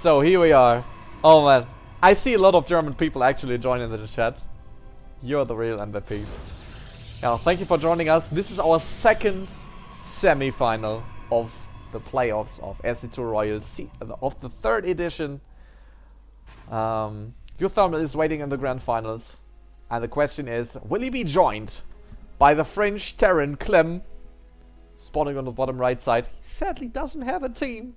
So here we are. Oh man, I see a lot of German people actually joining the chat. You're the real MVPs. Yeah, thank you for joining us. This is our second semi-final of the playoffs of SC2 Royal of the third edition. Uthermal is waiting in the grand finals, and the question is, will he be joined by the French Terran Clem, spawning on the bottom right side? He sadly doesn't have a team.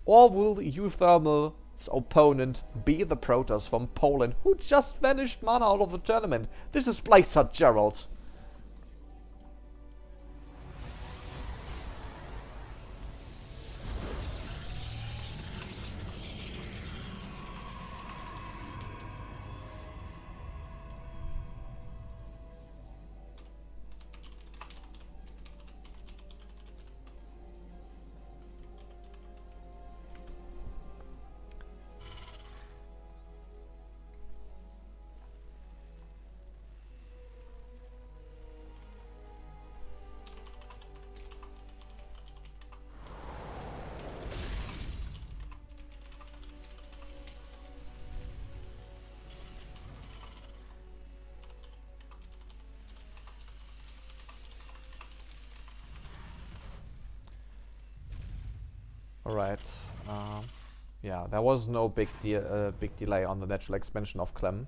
Or will Uthermal's opponent be the Protoss from Poland, who just vanished mana out of the tournament? This is Blazer Gerald. Alright, yeah, there was no big delay on the natural expansion of Clem.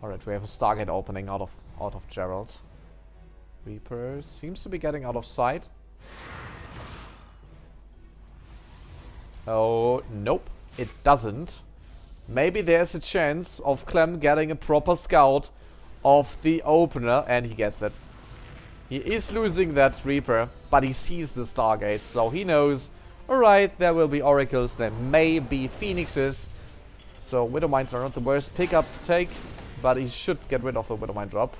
Alright, we have a Stargate opening out of Gerald. Reaper seems to be getting out of sight. Oh, nope, it doesn't. Maybe there's a chance of Clem getting a proper scout of the opener, and he gets it. He is losing that Reaper, but he sees the Stargate, so he knows, alright, there will be Oracles, there may be Phoenixes. So Widowmines are not the worst pickup to take, but he should get rid of the Widowmine drop.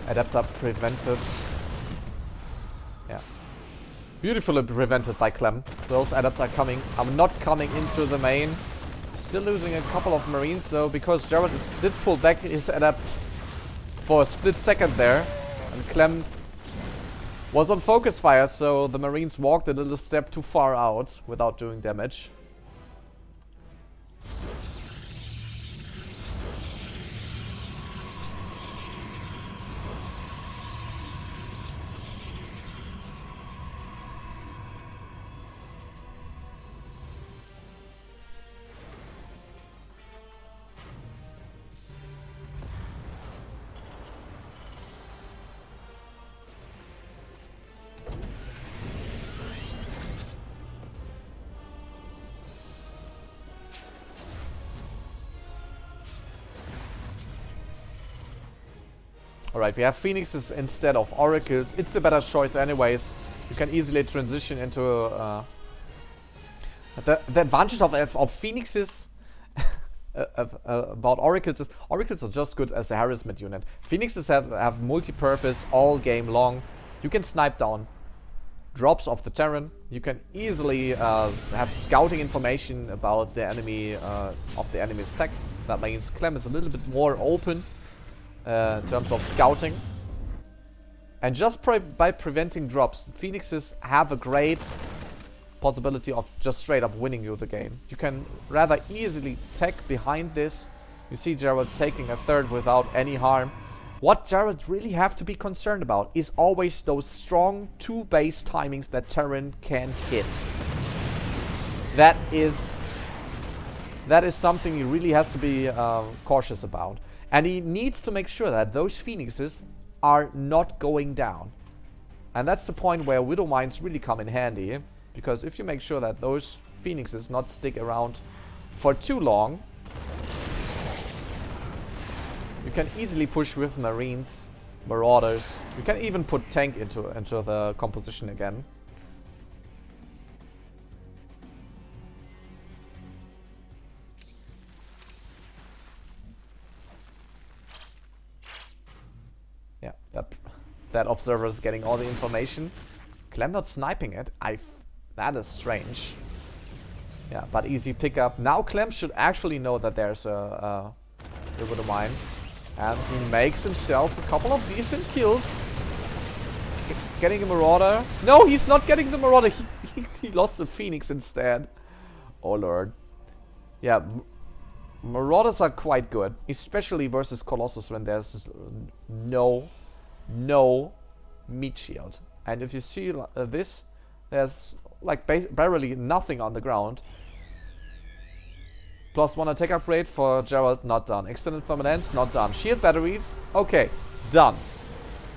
Adapts are prevented. Yeah. Beautifully prevented by Clem. Those adapts are not coming into the main. Still losing a couple of Marines though, because Gerald did pull back his adapt for a split second there. And Clem was on focus fire, so the Marines walked a little step too far out without doing damage. Alright, we have Phoenixes instead of Oracles. It's the better choice anyways. You can easily transition into... the advantage of Phoenixes about Oracles is... Oracles are just good as a harassment unit. Phoenixes have multi-purpose all game long. You can snipe down drops of the Terran. You can easily have scouting information about the enemy, of the enemy's tech. That means Clem is a little bit more open in terms of scouting. And just by preventing drops, Phoenixes have a great possibility of just straight up winning you the game. You can rather easily tech behind this. You see Gerald taking a third without any harm. What Gerald really have to be concerned about is always those strong 2 base timings that Terran can hit. That is something he really has to be cautious about. And he needs to make sure that those Phoenixes are not going down. And that's the point where Widowmines really come in handy. Because if you make sure that those Phoenixes not stick around for too long, you can easily push with Marines Marauders. You can even put tank into the composition again. Yeah, that observer is getting all the information. Clem not sniping it. That is strange. Yeah, but easy pickup. Now Clem should actually know that there's a river to mine. And he makes himself a couple of decent kills. Getting a Marauder. No, he's not getting the Marauder. He lost the Phoenix instead. Oh lord. Yeah, Marauders are quite good. Especially versus Colossus when there's no meat shield. And if you see this, there's like barely nothing on the ground. +1 attack upgrade for Gerald, not done. Extended permanence, not done. Shield batteries, okay, done.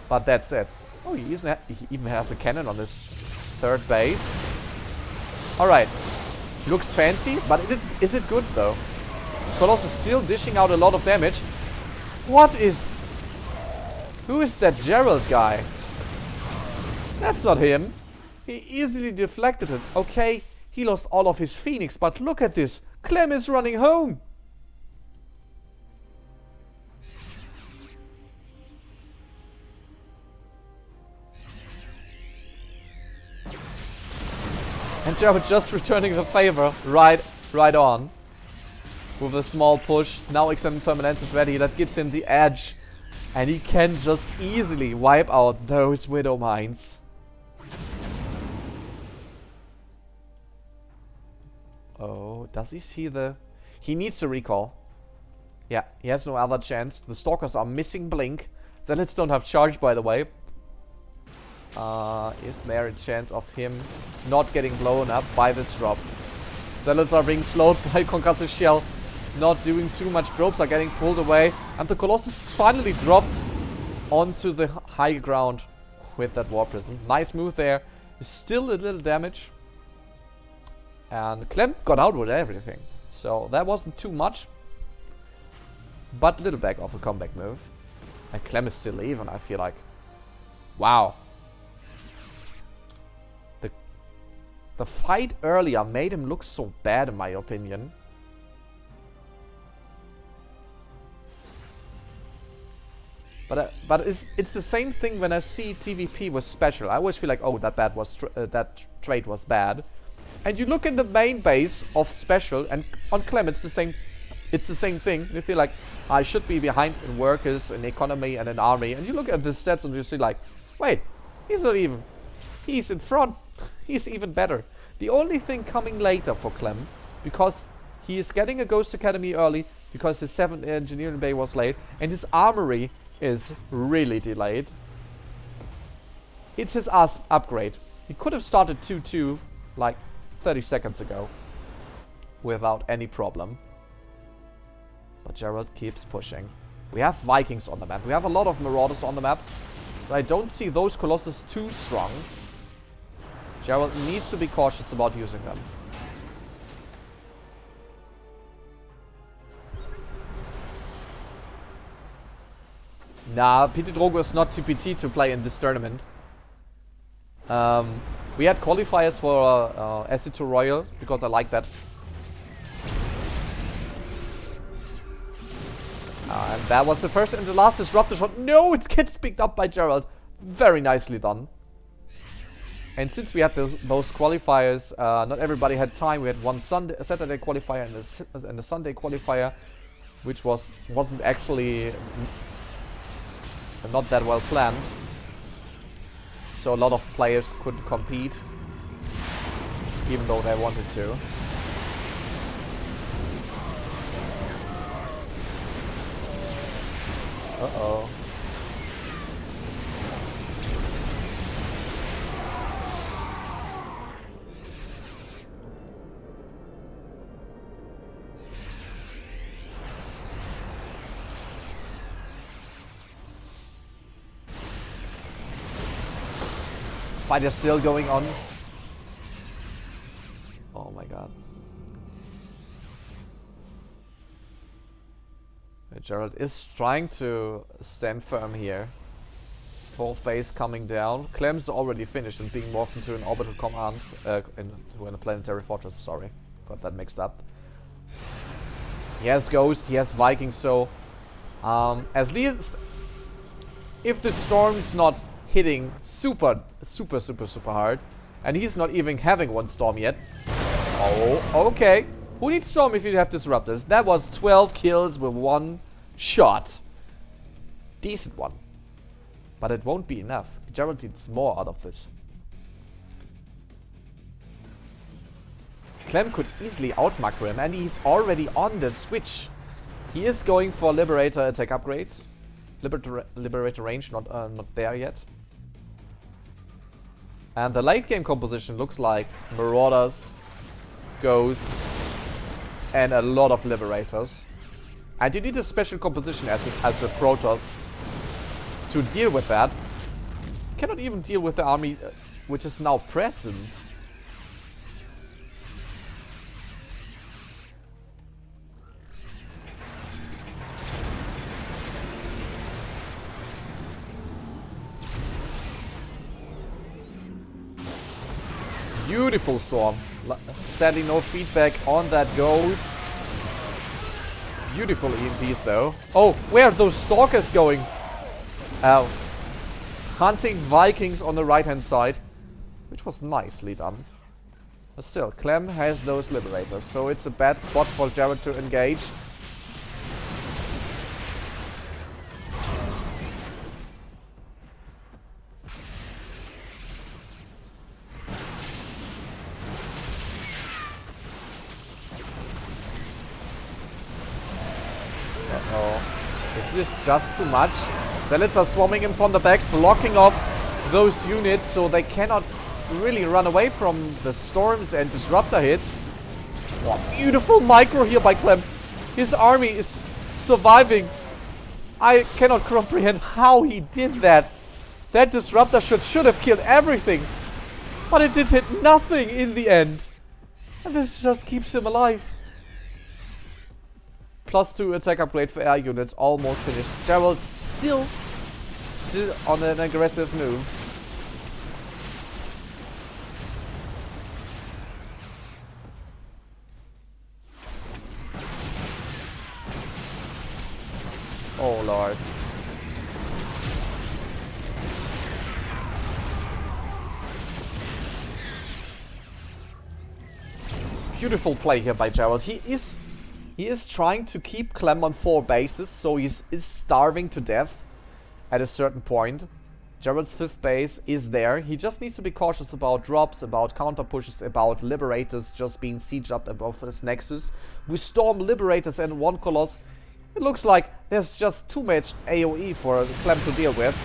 But that's it. Oh, he even has a cannon on his third base. Alright. Looks fancy, but is it good though? Colossus still dishing out a lot of damage. Who is that Gerald guy? That's not him. He easily deflected it. Okay, he lost all of his Phoenix, but look at this. Clem is running home. And Gerald just returning the favor right on. With a small push. Now extended permanence is ready. That gives him the edge. And he can just easily wipe out those Widow Mines. Oh, does he see the... He needs to recall. Yeah, he has no other chance. The Stalkers are missing Blink. Zealots don't have charge, by the way. Is there a chance of him not getting blown up by this drop? Zealots are being slowed by Concussive Shell. Not doing too much. Probes are getting pulled away. And the Colossus finally dropped onto the high ground with that War Prism. Nice move there. Still a little damage. And Clem got out with everything. So that wasn't too much. But little back of a comeback move. And Clem is still even, I feel like. Wow. The fight earlier made him look so bad in my opinion. But it's the same thing when I see TvP was special. I always feel like, oh, that trade was bad. And you look in the main base of special, and on Clem it's the same. It's the same thing. You feel like I should be behind in workers, in economy, and in army. And you look at the stats and you see like, wait, he's not even. He's in front. He's even better. The only thing coming later for Clem, because he is getting a Ghost Academy early, because his 7th engineering bay was late, and his armory is really delayed. It's his upgrade. He could have started 2-2 like 30 seconds ago without any problem. But Gerald keeps pushing. We have Vikings on the map. We have a lot of Marauders on the map. But I don't see those Colossus too strong. Gerald needs to be cautious about using them. Nah, PT Drogo is not TPT to play in this tournament. We had qualifiers for SC2 Royal because I like that. And that was the first and the last disruptor shot. No, it gets picked up by Gerald. Very nicely done. And since we had those qualifiers, not everybody had time. We had one Saturday qualifier and a Sunday qualifier, which wasn't actually not that well planned. So a lot of players couldn't compete, even though they wanted to. Uh-oh. Fight is still going on. Oh my god. Gerald is trying to stand firm here. Fourth base coming down. Clem's already finished and being morphed into an orbital command, into a planetary fortress, sorry. Got that mixed up. He has Ghost, he has Viking, so... at least... if the storm's not hitting super hard, and he's not even having one storm yet. Oh, okay. Who needs storm if you have disruptors? That was 12 kills with one shot. Decent one. But it won't be enough. Gerald needs more out of this. Clem could easily out-macro him, and he's already on the switch. He is going for Liberator attack upgrades. Liberator range, not there yet. And the late game composition looks like Marauders, Ghosts, and a lot of Liberators. And you need a special composition as a Protoss to deal with that. You cannot even deal with the army which is now present. Beautiful storm. Sadly no feedback on that Ghost. Beautiful EMPs though. Oh, where are those stalkers going? Hunting Vikings on the right hand side, which was nicely done. But still, Clem has those Liberators, so it's a bad spot for Gerald to engage. Is this just too much? Zealots are swarming him from the back, blocking off those units so they cannot really run away from the storms and disruptor hits. Oh, beautiful micro here by Clem. His army is surviving. I cannot comprehend how he did that. That disruptor should have killed everything. But it did hit nothing in the end. And this just keeps him alive. +2 attack upgrade for air units, almost finished. Gerald still on an aggressive move. Oh lord. Beautiful play here by Gerald. He is trying to keep Clem on 4 bases, so he is starving to death at a certain point. Gerald's 5th base is there. He just needs to be cautious about drops, about counter pushes, about Liberators just being sieged up above his Nexus. We storm Liberators and 1 Coloss. It looks like there's just too much AoE for Clem to deal with.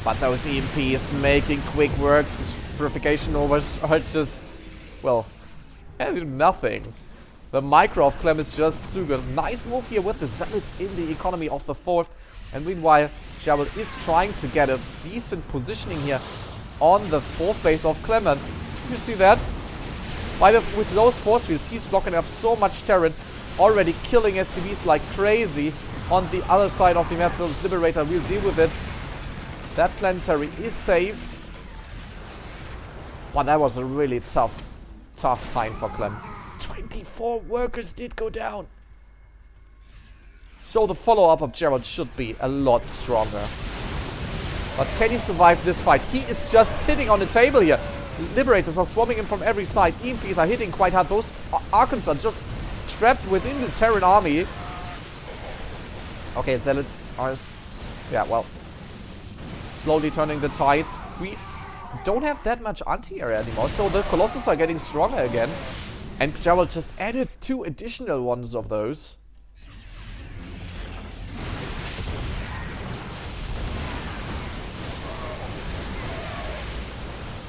But those EMPs making quick work. These purification overs are just, well, nothing. The micro of Clem is just so good. Nice move here with the Zealots in the economy of the 4th. And meanwhile, Gerald is trying to get a decent positioning here on the 4th base of Clem. And you see that? With those force fields, he's blocking up so much terrain. Already killing SCVs like crazy. On the other side of the map, the Liberator will deal with it. That planetary is saved. But that was a really tough time for Clem. 24 workers did go down. So the follow-up of Gerald should be a lot stronger. But can he survive this fight? He is just sitting on the table here. Liberators are swarming him from every side. EMPs are hitting quite hard. Those Archons are just trapped within the Terran army. Okay, Zealots are... yeah, well... slowly turning the tides. We don't have that much anti-area anymore, so the Colossus are getting stronger again. And Gerald just added 2 additional ones of those.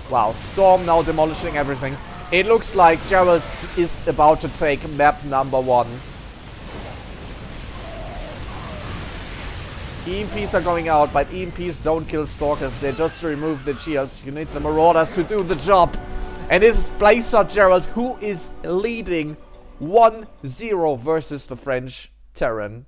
Wow, Storm now demolishing everything. It looks like Gerald is about to take map number 1. EMPs are going out, but EMPs don't kill Stalkers. They just remove the shields. You need the Marauders to do the job. And this is Blazer Gerald, who is leading 1-0 versus the French Terran.